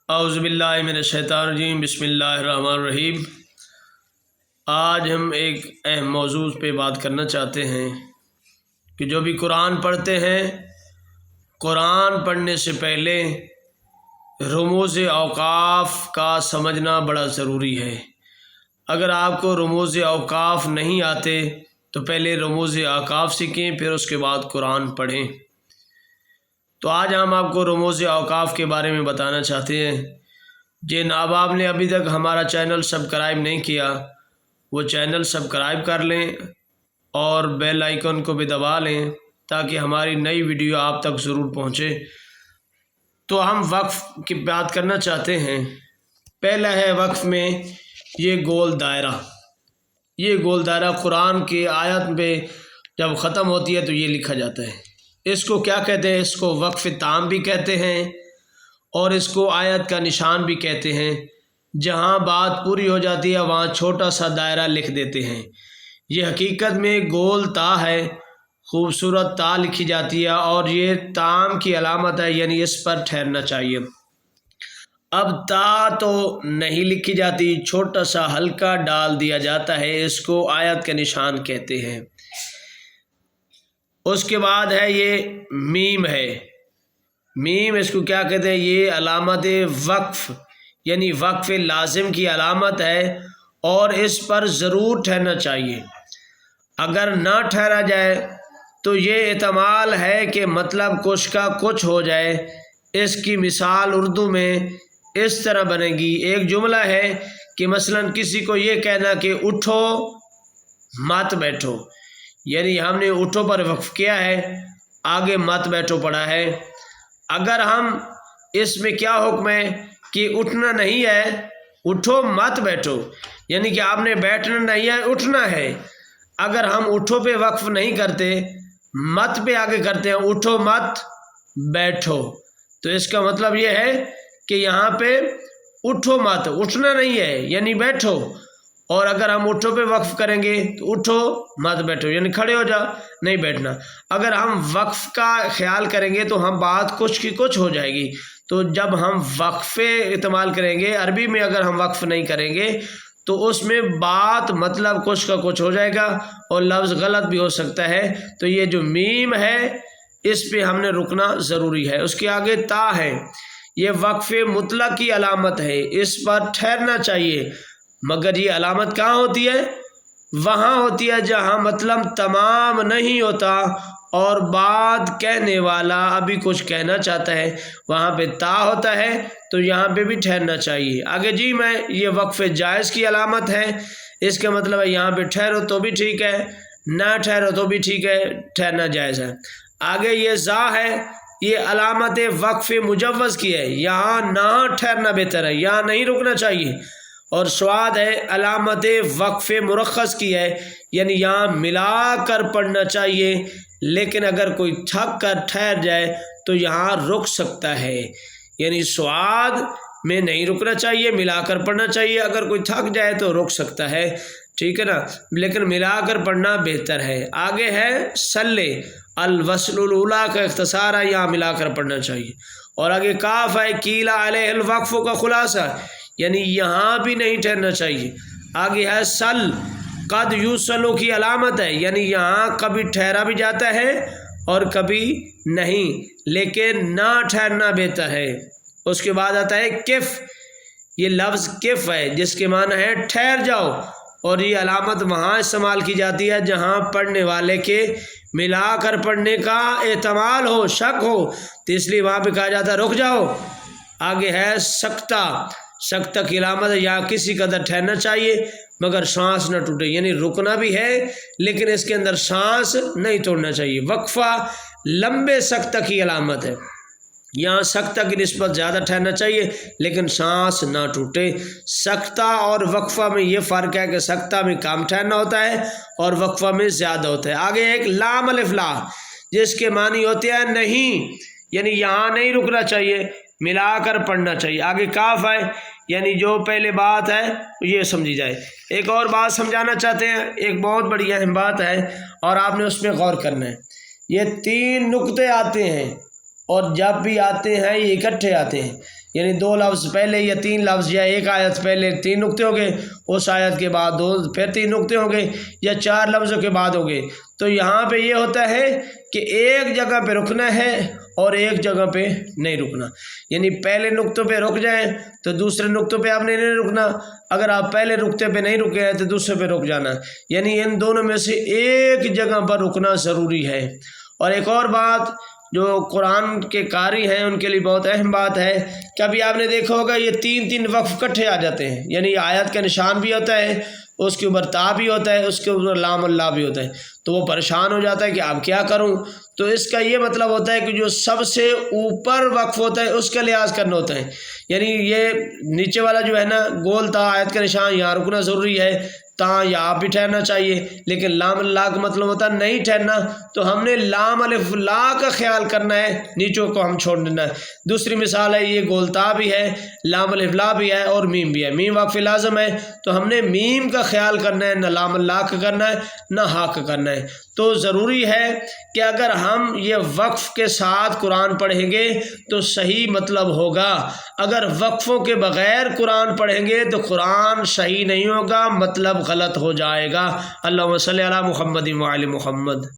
اعوذ باللہ من الشیطان الرجیم، بسم اللہ الرحمن الرحیم۔ آج ہم ایک اہم موضوع پہ بات کرنا چاہتے ہیں کہ جو بھی قرآن پڑھتے ہیں، قرآن پڑھنے سے پہلے رموز اوقاف کا سمجھنا بڑا ضروری ہے۔ اگر آپ کو رموز اوقاف نہیں آتے تو پہلے رموز اوقاف سیکھیں، پھر اس کے بعد قرآن پڑھیں۔ تو آج ہم آپ کو رموز اوقاف کے بارے میں بتانا چاہتے ہیں۔ جن احباب نے ابھی تک ہمارا چینل سبسکرائب نہیں کیا وہ چینل سبسکرائب کر لیں اور بیل آئیکن کو بھی دبا لیں تاکہ ہماری نئی ویڈیو آپ تک ضرور پہنچے۔ تو ہم وقف کی بات کرنا چاہتے ہیں۔ پہلا ہے وقف میں یہ گول دائرہ۔ یہ گول دائرہ قرآن کی آیت پہ جب ختم ہوتی ہے تو یہ لکھا جاتا ہے۔ اس کو کیا کہتے ہیں؟ اس کو وقف تام بھی کہتے ہیں اور اس کو آیت کا نشان بھی کہتے ہیں۔ جہاں بات پوری ہو جاتی ہے وہاں چھوٹا سا دائرہ لکھ دیتے ہیں۔ یہ حقیقت میں گول تا ہے، خوبصورت تا لکھی جاتی ہے اور یہ تام کی علامت ہے، یعنی اس پر ٹھہرنا چاہیے۔ اب تا تو نہیں لکھی جاتی، چھوٹا سا ہلکا ڈال دیا جاتا ہے، اس کو آیت کا نشان کہتے ہیں۔ اس کے بعد ہے یہ میم ہے۔ میم اس کو کیا کہتے ہیں؟ یہ علامت وقف یعنی وقف لازم کی علامت ہے اور اس پر ضرور ٹھہرنا چاہیے۔ اگر نہ ٹھہرا جائے تو یہ احتمال ہے کہ مطلب کچھ کا کچھ ہو جائے۔ اس کی مثال اردو میں اس طرح بنے گی۔ ایک جملہ ہے کہ مثلا کسی کو یہ کہنا کہ اٹھو مت بیٹھو، یعنی ہم نے اٹھو پر وقف کیا ہے، آگے مت بیٹھو پڑا ہے۔ اگر ہم اس میں کیا حکم ہے کہ اٹھنا نہیں ہے، اٹھو مت بیٹھو، یعنی کہ آپ نے بیٹھنا نہیں ہے، اٹھنا ہے۔ اگر ہم اٹھو پہ وقف نہیں کرتے، مت پہ آگے کرتے ہیں، اٹھو مت بیٹھو، تو اس کا مطلب یہ ہے کہ یہاں پہ اٹھو مت، اٹھنا نہیں ہے یعنی بیٹھو۔ اور اگر ہم اٹھو پہ وقف کریں گے تو اٹھو مت بیٹھو یعنی کھڑے ہو جا، نہیں بیٹھنا۔ اگر ہم وقف کا خیال کریں گے تو ہم بات کچھ کی کچھ ہو جائے گی۔ تو جب ہم وقفے استعمال کریں گے، عربی میں اگر ہم وقف نہیں کریں گے تو اس میں بات مطلب کچھ کا کچھ ہو جائے گا اور لفظ غلط بھی ہو سکتا ہے۔ تو یہ جو میم ہے اس پہ ہم نے رکنا ضروری ہے۔ اس کے آگے تا ہے، یہ وقف مطلق کی علامت ہے، اس پر ٹھہرنا چاہیے۔ مگر یہ علامت کہاں ہوتی ہے؟ وہاں ہوتی ہے جہاں مطلب تمام نہیں ہوتا اور بات کہنے والا ابھی کچھ کہنا چاہتا ہے، وہاں پہ تا ہوتا ہے تو یہاں پہ بھی ٹھہرنا چاہیے۔ آگے جی میں یہ وقف جائز کی علامت ہے، اس کا مطلب ہے یہاں پہ ٹھہرو تو بھی ٹھیک ہے، نہ ٹھہرو تو بھی ٹھیک ہے، ٹھہرنا جائز ہے۔ آگے یہ زا ہے، یہ علامت وقف مجوز کی ہے، یہاں نہ ٹھہرنا بہتر ہے، یہاں نہیں رکنا چاہیے۔ اور سواد ہے، علامت وقف مرخص کی ہے، یعنی یہاں ملا کر پڑھنا چاہیے، لیکن اگر کوئی تھک کر ٹھہر جائے تو یہاں رک سکتا ہے، یعنی سواد میں نہیں رکنا چاہیے، ملا کر پڑھنا چاہیے۔ اگر کوئی تھک جائے تو رک سکتا ہے، ٹھیک ہے نا، لیکن ملا کر پڑھنا بہتر ہے۔ آگے ہے سلے، الوصل الاولیٰ کا اختصار ہے، یہاں ملا کر پڑھنا چاہیے۔ اور آگے کاف ہے، کیلا علیہ الوقف کا خلاصہ، یعنی یہاں بھی نہیں ٹھہرنا چاہیے۔ آگے ہے سل، قد یوسلو کی علامت ہے، یعنی یہاں کبھی ٹھہرا بھی جاتا ہے اور کبھی نہیں، لیکن نہ ٹھہرنا بہتر ہے۔ اس کے بعد آتا ہے کف، یہ لفظ کف ہے جس کے معنی ہے ٹھہر جاؤ، اور یہ علامت وہاں استعمال کی جاتی ہے جہاں پڑھنے والے کے ملا کر پڑھنے کا احتمال ہو، شک ہو، تو اس لیے وہاں پہ کہا جاتا ہے رک جاؤ۔ آگے ہے سکتہ، سکتہ کی علامت ہے، یہاں کسی قدر ٹھہرنا چاہیے مگر سانس نہ ٹوٹے، یعنی رکنا بھی ہے لیکن اس کے اندر سانس نہیں توڑنا چاہیے۔ وقفہ لمبے سکتہ کی علامت ہے، یہاں سکتہ کی نسبت زیادہ ٹھہرنا چاہیے لیکن سانس نہ ٹوٹے۔ سکتہ اور وقفہ میں یہ فرق ہے کہ سکتہ میں کام ٹھہرنا ہوتا ہے اور وقفہ میں زیادہ ہوتا ہے۔ آگے ایک لام الف لا، جس کے معنی ہوتے ہیں نہیں، یعنی یہاں نہیں رکنا چاہیے، ملا کر پڑھنا چاہیے۔ آگے کاف ہے، یعنی جو پہلے بات ہے یہ سمجھی جائے۔ ایک اور بات سمجھانا چاہتے ہیں، ایک بہت بڑی اہم بات ہے اور آپ نے اس میں غور کرنا ہے۔ یہ 3 نقطے آتے ہیں اور جب بھی آتے ہیں یہ اکٹھے آتے ہیں، یعنی 2 لفظ پہلے یا 3 لفظ یا ایک آیت پہلے 3 نقطے ہو گئے، اس آیت کے بعد 2 پھر 3 نقطے ہوں گے، یا 4 لفظوں کے بعد ہو گئے. تو یہاں پہ یہ ہوتا ہے کہ ایک جگہ پہ رکنا ہے اور ایک جگہ پہ نہیں رکنا. یعنی پہلے نقطوں پہ رک جائیں تو دوسرے نقطوں پہ آپ نے نہیں رکنا، اگر آپ پہلے نقطے پہ نہیں رکے ہیں تو دوسرے پہ رک جانا. یعنی ان دونوں میں سے ایک جگہ پر رکنا ضروری ہے. اور ایک اور بات جو قرآن کے قاری ہیں ان کے لیے بہت اہم بات ہے کہ ابھی آپ نے دیکھا ہوگا یہ 3 وقف کٹھے آ جاتے ہیں. یعنی آیت کا نشان بھی ہوتا ہے، اس کے اوپر تا بھی ہوتا ہے، اس کے اوپر لام اللہ بھی ہوتا ہے، تو وہ پریشان ہو جاتا ہے کہ اب کیا کروں. تو اس کا یہ مطلب ہوتا ہے کہ جو سب سے اوپر وقف ہوتا ہے اس کا لحاظ کرنا ہوتا ہے. یعنی یہ نیچے والا جو ہے نا گول تا آیت کا نشان، یہاں رکنا ضروری ہے، تا یہاں بھی ٹھہرنا چاہیے، لیکن لام اللہ کا مطلب ہوتا ہے نہیں ٹھہرنا، تو ہم نے لام الف لا کا خیال کرنا ہے، نیچوں کو ہم چھوڑ دینا ہے. دوسری مثال ہے یہ گولتا بھی ہے، لام الف لا بھی ہے اور میم بھی ہے. میم وقف لازم ہے تو ہم نے میم کا خیال کرنا ہے، نہ لام اللہ کا کرنا ہے نہ ہا کا کرنا ہے. تو ضروری ہے کہ اگر ہم یہ وقف کے ساتھ قرآن پڑھیں گے تو صحیح مطلب ہوگا. اگر وقفوں کے بغیر قرآن پڑھیں گے تو قرآن صحیح نہیں ہوگا، مطلب غلط ہو جائے گا. اللہم صلی علی محمد و علی محمد.